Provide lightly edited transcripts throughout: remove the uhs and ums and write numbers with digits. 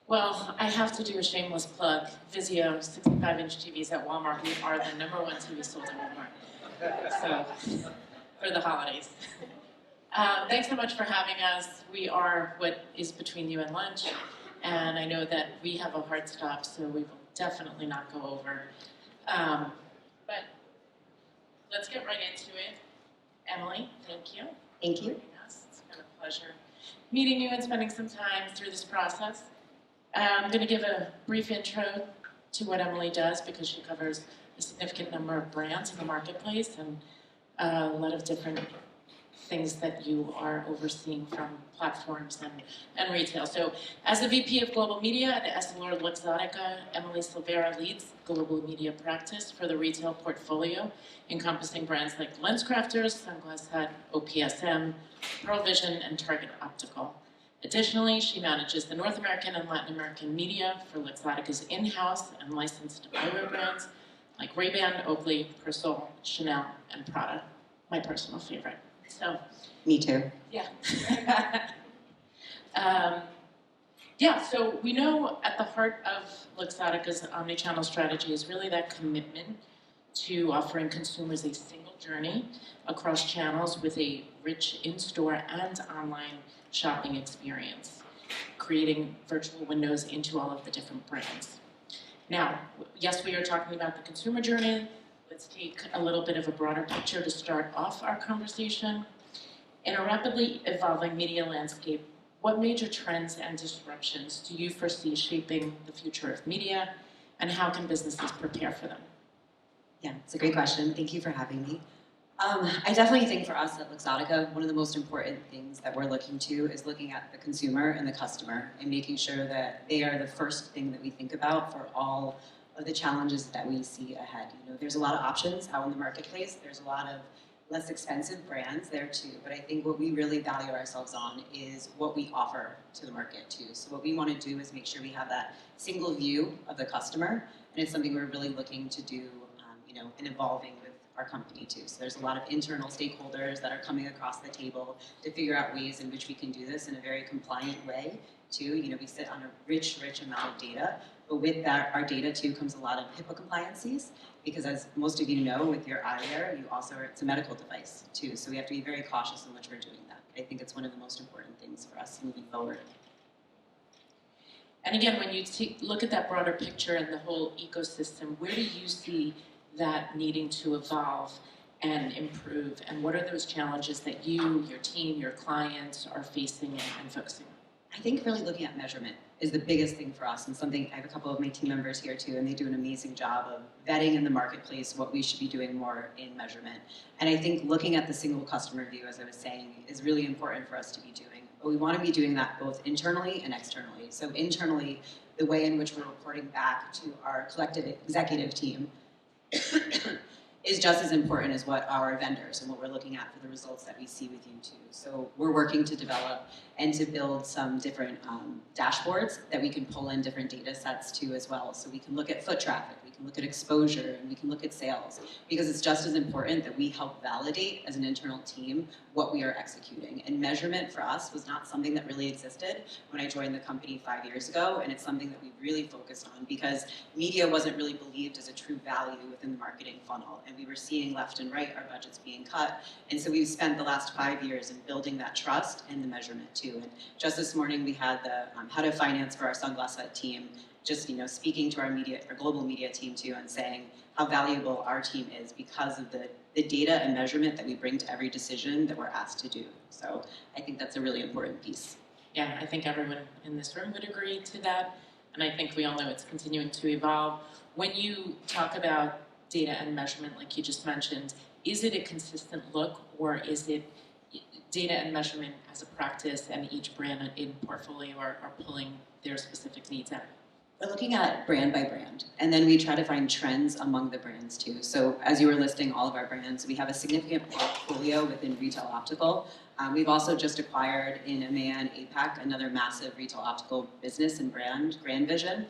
Well, I have to do a shameless plug. VIZIO 65-inch TVs at Walmart. We are the #1 TV sold at Walmart. So, for the holidays. Thanks so much for having us. We are what is between you and lunch, and I know that we have a hard stop, so we will definitely not go over. But let's get right into it. Emily, thank you. Thank you. It's been a pleasure meeting you and spending some time through this process. I'm going to give a brief intro to what Emily does because she covers a significant number of brands in the marketplace and a lot of different things that you are overseeing from platforms and retail. So as the VP of Global Media at Essilor Luxottica, Emily Silvera leads global media practice for the retail portfolio, encompassing brands like LensCrafters, Sunglass Hut, OPSM, Pearle Vision, and Target Optical. Additionally, she manages the North American and Latin American media for Luxottica's in-house and licensed eyewear brands like Ray-Ban, Oakley, Persol, Chanel, and Prada, my personal favorite. So, me too. Yeah. So we know at the heart of Luxottica's omnichannel strategy is really that commitment to offering consumers a single journey across channels with a rich in-store and online shopping experience, creating virtual windows into all of the different brands. Now, yes, we are talking about the consumer journey. Let's take a little bit of a broader picture to start off our conversation. In a rapidly evolving media landscape, what major trends and disruptions do you foresee shaping the future of media, and how can businesses prepare for them? Yeah, it's a great question. Thank you for having me. I definitely think for us at Luxottica, one of the most important things that we're looking to is looking at the consumer and the customer and making sure that they are the first thing that we think about for all of the challenges that we see ahead. You know, there's a lot of options out in the marketplace. There's a lot of less expensive brands there too, but I think what we really value ourselves on is what we offer to the market too. So what we want to do is make sure we have that single view of the customer, and it's something we're really looking to do, and evolving with our company too. So there's a lot of internal stakeholders that are coming across the table to figure out ways in which we can do this in a very compliant way too. You know, we sit on a rich amount of data, but with that, our data too comes a lot of HIPAA compliances, because as most of you know, with your eyewear, it's a medical device too. So we have to be very cautious in which we're doing that. I think it's one of the most important things for us moving forward. And again, when you look at that broader picture and the whole ecosystem, where do you see that needing to evolve and improve, and what are those challenges that you, your team, your clients are facing and focusing on? I think really looking at measurement is the biggest thing for us, and something I have a couple of my team members here too, and they do an amazing job of vetting in the marketplace what we should be doing more in measurement. And I think looking at the single customer view, as I was saying, is really important for us to be doing. But we want to be doing that both internally and externally. So internally, the way in which we're reporting back to our collective executive team is just as important as what our vendors and what we're looking at for the results that we see with you too. So we're working to develop and to build some different dashboards that we can pull in different data sets to as well. So we can look at foot traffic, we can look at exposure, and we can look at sales, because it's just as important that we help validate as an internal team what we are executing. And measurement for us was not something that really existed when I joined the company 5 years ago, and it's something that we really focused on because media wasn't really believed as a true value within the marketing funnel, and we were seeing left and right our budgets being cut. And so we've spent the last 5 years in building that trust and the measurement too. And just this morning we had the head of finance for our Sunglass Hut team just speaking to our global media team too, and saying how valuable our team is because of the data and measurement that we bring to every decision that we're asked to do. So I think that's a really important piece. Yeah, I think everyone in this room would agree to that, and I think we all know it's continuing to evolve. When you talk about data and measurement, like you just mentioned, is it a consistent look, or is it data and measurement as a practice and each brand in portfolio are pulling their specific needs out? We're looking at brand by brand, and then we try to find trends among the brands too. So as you were listing all of our brands, we have a significant portfolio within retail optical. We've also just acquired in EMEA and APAC another massive retail optical business and brand, Grand Vision,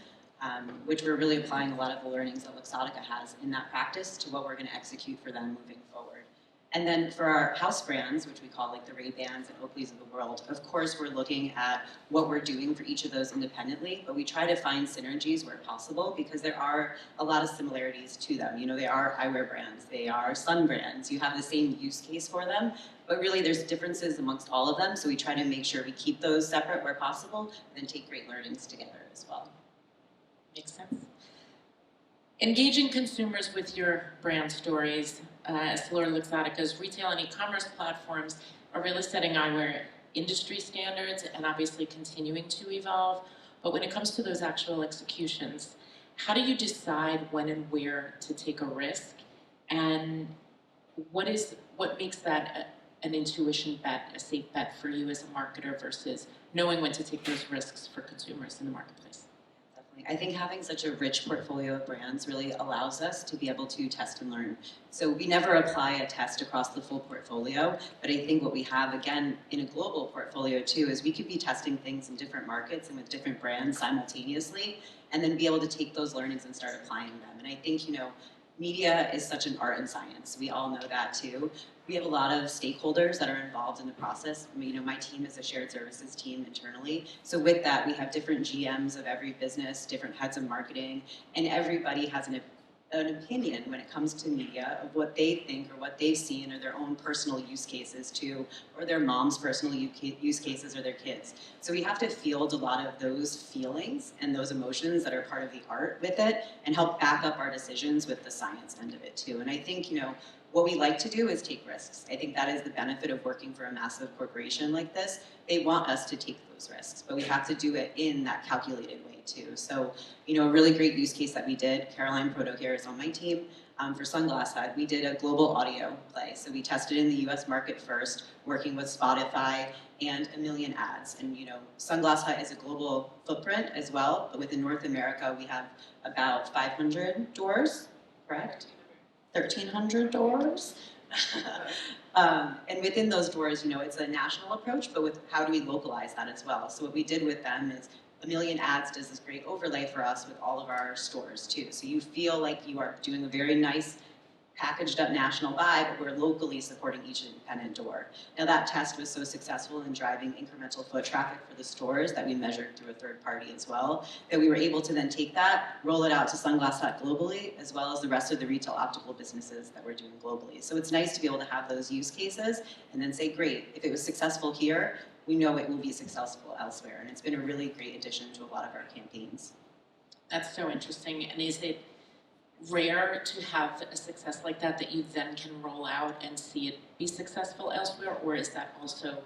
which we're really applying a lot of the learnings that Luxottica has in that practice to what we're going to execute for them moving forward. And then for our house brands, which we call like the Ray-Bans and Oakleys of the world, of course we're looking at what we're doing for each of those independently, but we try to find synergies where possible because there are a lot of similarities to them. You know, they are eyewear brands, they are sun brands, you have the same use case for them, but really there's differences amongst all of them, so we try to make sure we keep those separate where possible and then take great learnings together as well. Makes sense. Engaging consumers with your brand stories, as Luxottica's retail and e-commerce platforms are really setting eyewear industry standards and obviously continuing to evolve. But when it comes to those actual executions, how do you decide when and where to take a risk? And what makes that an intuition bet, a safe bet for you as a marketer versus knowing when to take those risks for consumers in the marketplace? I think having such a rich portfolio of brands really allows us to be able to test and learn. So we never apply a test across the full portfolio, but I think what we have, again, in a global portfolio too, is we could be testing things in different markets and with different brands simultaneously, and then be able to take those learnings and start applying them. And I think, you know, media is such an art and science. We all know that too. We have a lot of stakeholders that are involved in the process. You know, my team is a shared services team internally. So with that, we have different GMs of every business, different heads of marketing, and everybody has an opinion when it comes to media of what they think or what they've seen or their own personal use cases too, or their mom's personal use cases or their kids. So we have to field a lot of those feelings and those emotions that are part of the art with it and help back up our decisions with the science end of it too. And I think, you know, what we like to do is take risks. I think that is the benefit of working for a massive corporation like this. They want us to take those risks, but we have to do it in that calculated way too. So, you know, a really great use case that we did, Caroline Proto-Care is on my team, for Sunglass Hut, we did a global audio play. So we tested in the US market first, working with Spotify and 1 million ads. And you know, Sunglass Hut is a global footprint as well, but within North America, we have about 500 doors, correct? 1,300 doors. And within those doors, you know, it's a national approach, but with how do we localize that as well? So what we did with them is 1 million ads does this great overlay for us with all of our stores too. So you feel like you are doing a very nice packaged up national buy, but we're locally supporting each independent door. Now that test was so successful in driving incremental foot traffic for the stores that we measured through a third party as well, that we were able to then take that, roll it out to Sunglass Hut globally, as well as the rest of the retail optical businesses that we're doing globally. So it's nice to be able to have those use cases and then say, great, if it was successful here, we know it will be successful elsewhere. And it's been a really great addition to a lot of our campaigns. That's so interesting. And is it rare to have a success like that you then can roll out and see it be successful elsewhere, or is that also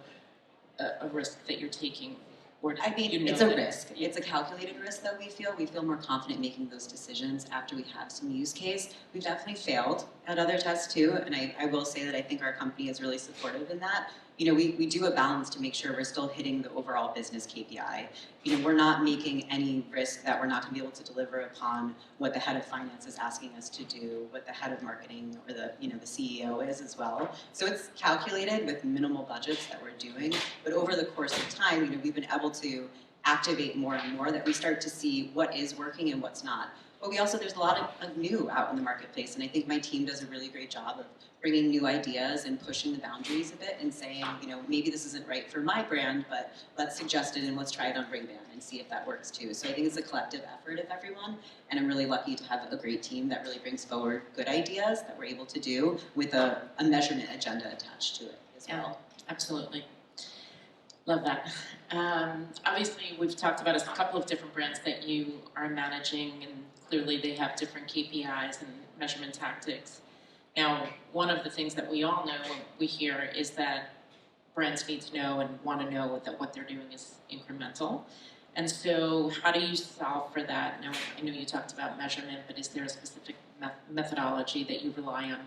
a risk that you're taking? Or I mean, it's a risk. It's a calculated risk that we feel. We feel more confident making those decisions after we have some use case. We've definitely failed at other tests too, and I will say that I think our company is really supportive in that. You know, we do a balance to make sure we're still hitting the overall business KPI. You know, we're not making any risk that we're not going to be able to deliver upon what the head of finance is asking us to do, what the head of marketing or the CEO is as well. So it's calculated with minimal budgets that we're doing, but over the course of time, you know, we've been able to activate more and more that we start to see what is working and what's not. But we also, there's a lot of new out in the marketplace, and I think my team does a really great job of bringing new ideas and pushing the boundaries a bit and saying, you know, maybe this isn't right for my brand, but let's suggest it and let's try it on Ray-Ban and see if that works too. So I think it's a collective effort of everyone, and I'm really lucky to have a great team that really brings forward good ideas that we're able to do with a measurement agenda attached to it as well. Absolutely. Love that. Obviously, we've talked about a couple of different brands that you are managing, and clearly they have different KPIs and measurement tactics. Now, one of the things that we all know, we hear, is that brands need to know and want to know that what they're doing is incremental. And so how do you solve for that? Now, I know you talked about measurement, but is there a specific methodology that you rely on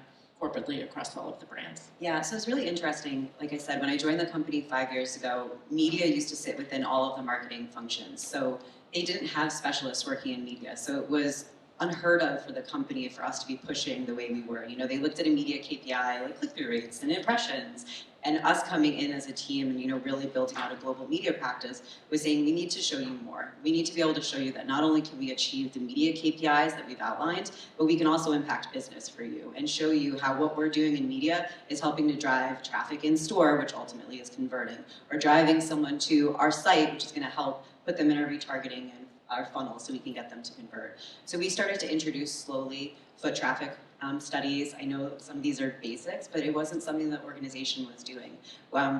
corporately across all of the brands? Yeah, so it's really interesting. Like I said, when I joined the company 5 years ago, media used to sit within all of the marketing functions. So they didn't have specialists working in media. So it was unheard of for the company for us to be pushing the way we were. You know, they looked at a media KPI like click-through rates and impressions, And us coming in as a team and, really building out a global media practice was saying we need to show you more. We need to be able to show you that not only can we achieve the media KPIs that we've outlined, but we can also impact business for you and show you how what we're doing in media is helping to drive traffic in store, which ultimately is converting, or driving someone to our site, which is going to help put them in our retargeting and our funnel so we can get them to convert. So we started to introduce slowly foot traffic studies. I know some of these are basics, but it wasn't something that organization was doing.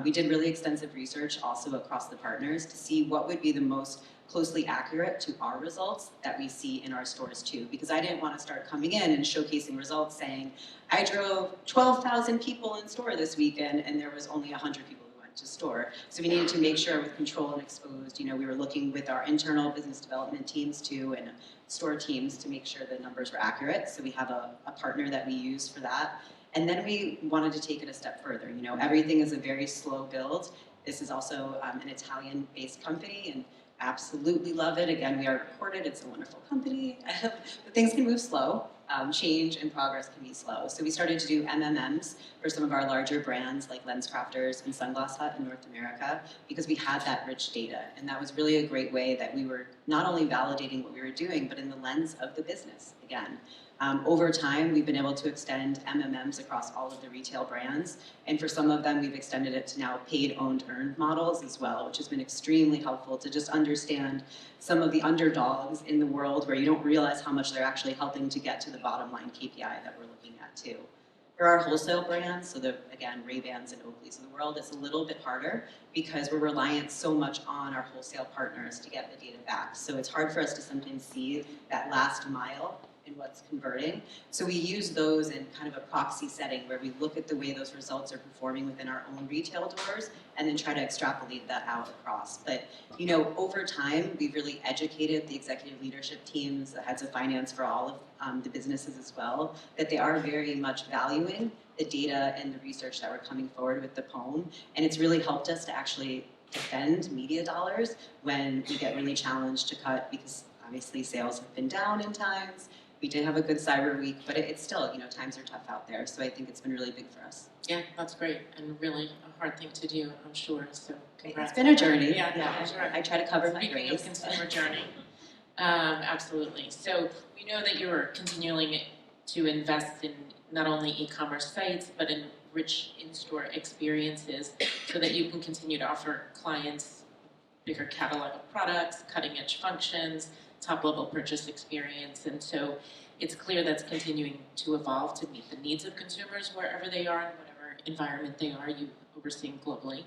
We did really extensive research also across the partners to see what would be the most closely accurate to our results that we see in our stores too. Because I didn't want to start coming in and showcasing results saying, I drove 12,000 people in store this weekend and there was only 100 people who went to store. So we needed to make sure with control and exposed, we were looking with our internal business development teams too and store teams to make sure the numbers were accurate. So we have a partner that we use for that. And then we wanted to take it a step further. Everything is a very slow build. This is also an Italian-based company and absolutely love it. Again, we are recorded. It's a wonderful company. But things can move slow. Change and progress can be slow. So we started to do MMMs for some of our larger brands like LensCrafters and Sunglass Hut in North America because we had that rich data. And that was really a great way that we were not only validating what we were doing, but in the lens of the business again. Over time, we've been able to extend MMMs across all of the retail brands. And for some of them, we've extended it to now paid, owned, earned models as well, which has been extremely helpful to just understand some of the underdogs in the world where you don't realize how much they're actually helping to get to the bottom line KPI that we're looking at too. For our wholesale brands, so again, Ray-Bans and Oakleys of the world, it's a little bit harder because we're reliant so much on our wholesale partners to get the data back. So it's hard for us to sometimes see that last mile in what's converting. So we use those in kind of a proxy setting where we look at the way those results are performing within our own retail doors and then try to extrapolate that out across. But, over time, we've really educated the executive leadership teams, the heads of finance for all of the businesses as well, that they are very much valuing the data and the research that we're coming forward with the POEM. And it's really helped us to actually defend media dollars when we get really challenged to cut because obviously sales have been down in times. We did have a good cyber week, but it's still, times are tough out there. So I think it's been really big for us. Yeah, that's great and really a hard thing to do, I'm sure. So congrats. It's been a journey. Yeah, sure. I try to cover my Speaking grace. of consumer journey, absolutely. So we know that you're continuing to invest in not only e-commerce sites, but in rich in-store experiences so that you can continue to offer clients bigger catalog of products, cutting-edge functions, top-level purchase experience, and so it's clear that's continuing to evolve to meet the needs of consumers wherever they are and whatever environment they are, you overseeing globally.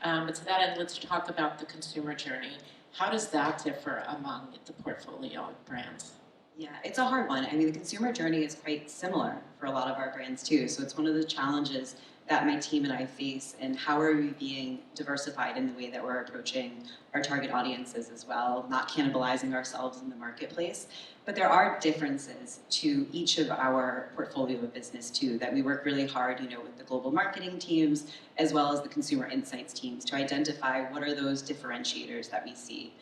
But to that end, let's talk about the consumer journey. How does that differ among the portfolio of brands? Yeah, it's a hard one. I mean, the consumer journey is quite similar for a lot of our brands too, so it's one of the challenges that my team and I face, and how are we being diversified in the way that we're approaching our target audiences as well, not cannibalizing ourselves in the marketplace. But there are differences to each of our portfolio of business too, that we work really hard, with the global marketing teams, as well as the consumer insights teams to identify what are those differentiators that we see.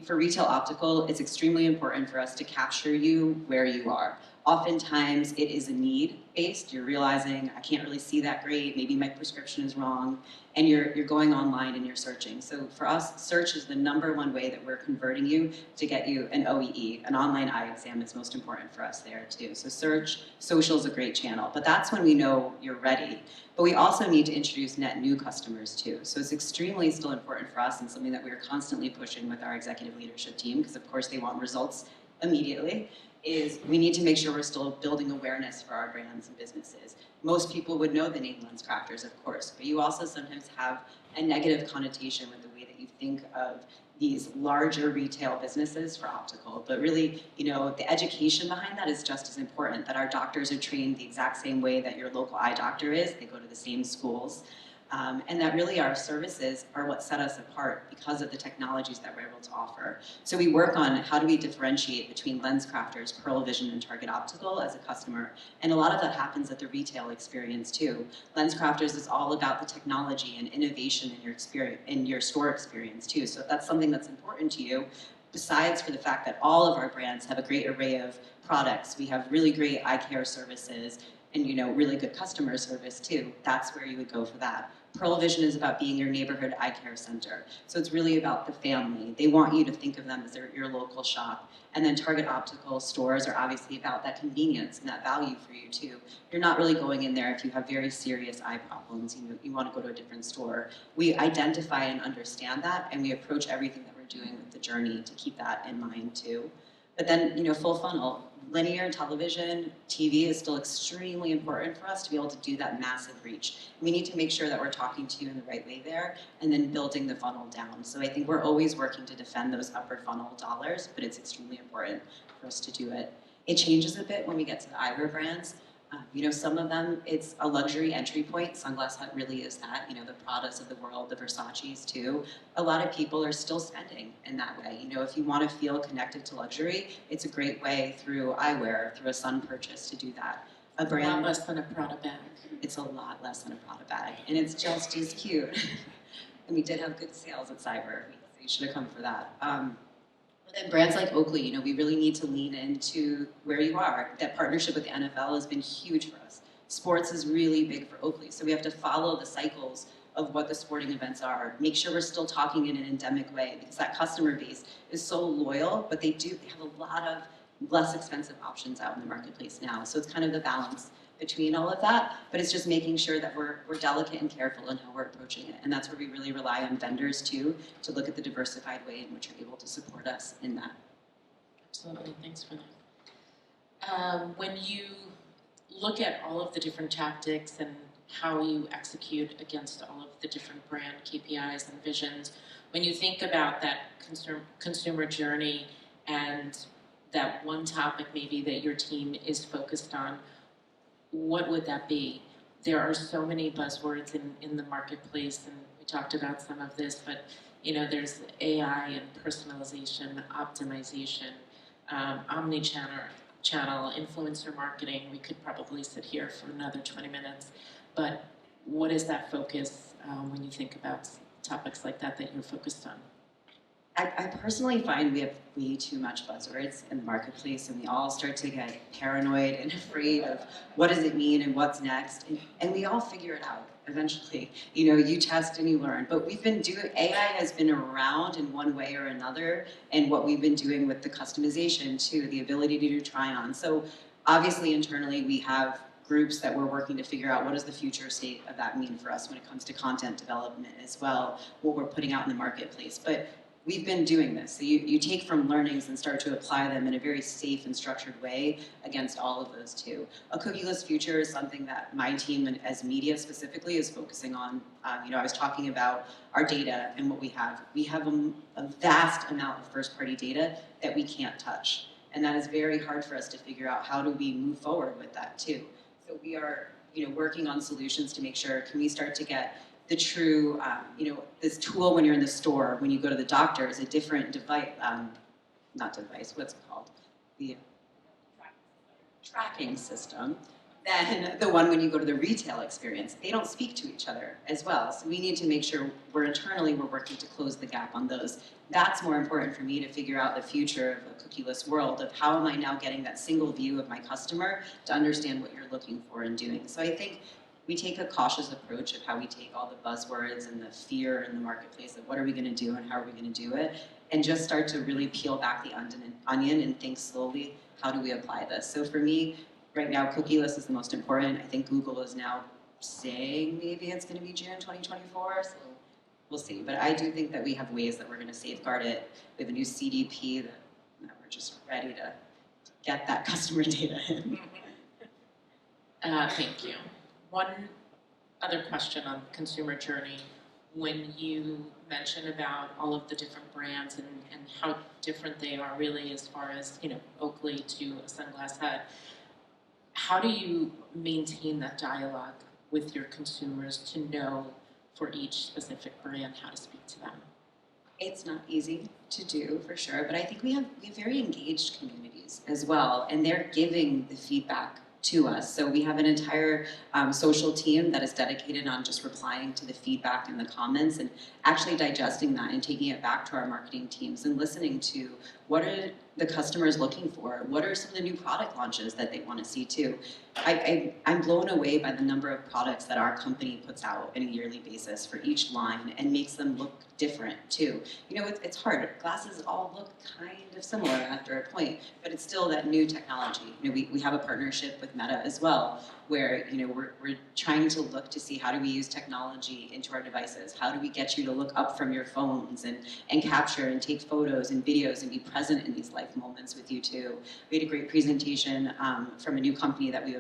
For retail optical, it's extremely important for us to capture you where you are. Oftentimes it is a need-based. You're realizing, I can't really see that great, maybe my prescription is wrong, and you're going online and you're searching. So for us, search is the #1 way that we're converting you to get you an OEE, an online eye exam is most important for us there too. So search, social is a great channel, but that's when we know you're ready. But we also need to introduce net new customers too. So it's extremely still important for us and something that we're constantly pushing with our executive leadership team, because of course they want results immediately, is we need to make sure we're still building awareness for our brands and businesses. Most people would know the name LensCrafters, of course, but you also sometimes have a negative connotation with the way that you think of these larger retail businesses for optical. But really, the education behind that is just as important, that our doctors are trained the exact same way that your local eye doctor is. They go to the same schools. And that really our services are what set us apart because of the technologies that we're able to offer. So we work on how do we differentiate between LensCrafters, Pearl Vision, and Target Optical as a customer. And a lot of that happens at the retail experience too. LensCrafters is all about the technology and innovation in your store experience too. So if that's something that's important to you, besides for the fact that all of our brands have a great array of products, we have really great eye care services, and really good customer service too, that's where you would go for that. Pearl Vision is about being your neighborhood eye care center. So it's really about the family. They want you to think of them as your local shop. And then Target Optical stores are obviously about that convenience and that value for you too. You're not really going in there if you have very serious eye problems. You want to go to a different store. We identify and understand that, and we approach everything that we're doing with the journey to keep that in mind too. But then, full funnel. Linear television, TV is still extremely important for us to be able to do that massive reach. We need to make sure that we're talking to you in the right way there and then building the funnel down. So I think we're always working to defend those upper funnel dollars, but it's extremely important for us to do it. It changes a bit when we get to the eyewear brands. Some of them, it's a luxury entry point. Sunglass Hut really is that. The Pradas of the world, the Versaces too. A lot of people are still spending in that way. If you want to feel connected to luxury, it's a great way through eyewear, through a sun purchase to do that. A brand, a lot less than a Prada bag. It's a lot less than a Prada bag, and it's just as cute. And we did have good sales at Cyber, so you should have come for that. But then brands like Oakley, we really need to lean into where you are. That partnership with the NFL has been huge for us. Sports is really big for Oakley, so we have to follow the cycles of what the sporting events are. Make sure we're still talking in an endemic way, because that customer base is so loyal, but they have a lot of less expensive options out in the marketplace now. So it's kind of the balance between all of that, but it's just making sure that we're delicate and careful in how we're approaching it. And that's where we really rely on vendors too, to look at the diversified way in which you're able to support us in that. Absolutely, thanks for that. When you look at all of the different tactics and how you execute against all of the different brand KPIs and visions, when you think about that consumer journey and that one topic maybe that your team is focused on, what would that be? There are so many buzzwords in the marketplace, and we talked about some of this, but there's AI and personalization, optimization, omni-channel, influencer marketing. We could probably sit here for another 20 minutes, but what is that focus when you think about topics like that you're focused on? I personally find we have way too much buzzwords in the marketplace, and we all start to get paranoid and afraid of what does it mean and what's next, and we all figure it out eventually. You test and you learn, but AI has been around in one way or another, and what we've been doing with the customization too, the ability to do try-on. So obviously internally we have groups that we're working to figure out what does the future state of that mean for us when it comes to content development as well, what we're putting out in the marketplace. But we've been doing this. So you take from learnings and start to apply them in a very safe and structured way against all of those too. A cookieless future is something that my team, and as media specifically, is focusing on. I was talking about our data and what we have. We have a vast amount of first-party data that we can't touch. And that is very hard for us to figure out how do we move forward with that too. So we are working on solutions to make sure, can we start to get the true, this tool when you're in the store, when you go to the doctor, is a different device, what's it called? The tracking system than the one when you go to the retail experience. They don't speak to each other as well. So we need to make sure we're working to close the gap on those. That's more important for me to figure out the future of a cookieless world, of how am I now getting that single view of my customer to understand what you're looking for and doing. So I think we take a cautious approach of how we take all the buzzwords and the fear in the marketplace of what are we going to do and how are we going to do it, and just start to really peel back the onion and think slowly, how do we apply this? So for me, right now, cookieless is the most important. I think Google is now saying maybe it's going to be June 2024, so we'll see. But I do think that we have ways that we're going to safeguard it. We have a new CDP that we're just ready to get that customer data in. Thank you. One other question on consumer journey. When you mention about all of the different brands and how different they are really as far as, Oakley to a Sunglass Hut, how do you maintain that dialogue with your consumers to know for each specific brand how to speak to them? It's not easy to do, for sure, but I think we have very engaged communities as well, and they're giving the feedback to us. So we have an entire social team that is dedicated on just replying to the feedback and the comments and actually digesting that and taking it back to our marketing teams and listening to what are the customer is looking for? What are some of the new product launches that they want to see too? I'm blown away by the number of products that our company puts out on a yearly basis for each line and makes them look different too. You know, it's hard. Glasses all look kind of similar after a point, but it's still that new technology. You know, we have a partnership with Meta as well, where, you know, we're trying to look to see how do we use technology into our devices? How do we get you to look up from your phones and capture and take photos and videos and be present in these life moments with you too? We had a great presentation from a new company that we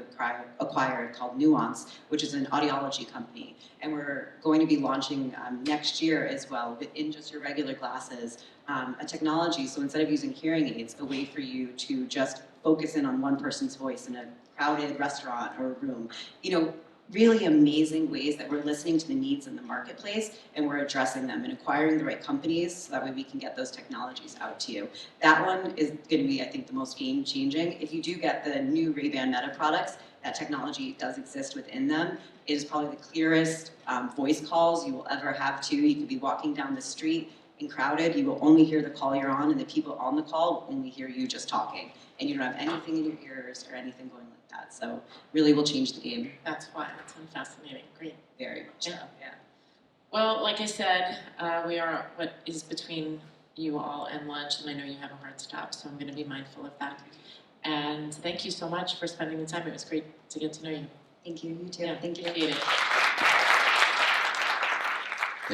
acquired called Nuance, which is an audiology company. And we're going to be launching next year as well, within just your regular glasses, a technology. So instead of using hearing aids, a way for you to just focus in on one person's voice in a crowded restaurant or room. You know, really amazing ways that we're listening to the needs in the marketplace and we're addressing them and acquiring the right companies so that way we can get those technologies out to you. That one is going to be, I think, the most game-changing. If you do get the new Ray-Ban Meta products, that technology does exist within them. It is probably the clearest voice calls you will ever have too. You could be walking down the street and crowded, you will only hear the call you're on, and the people on the call will only hear you just talking. And you don't have anything in your ears or anything going like that. So really will change the game. That's why. That's fascinating. Great. Very much so, yeah. Well, like I said, we are what is between you all and lunch, and I know you have a hard stop, so I'm going to be mindful of that. And thank you so much for spending the time. It was great to get to know you. Thank you. You too. Yeah, Thank you. Appreciate it.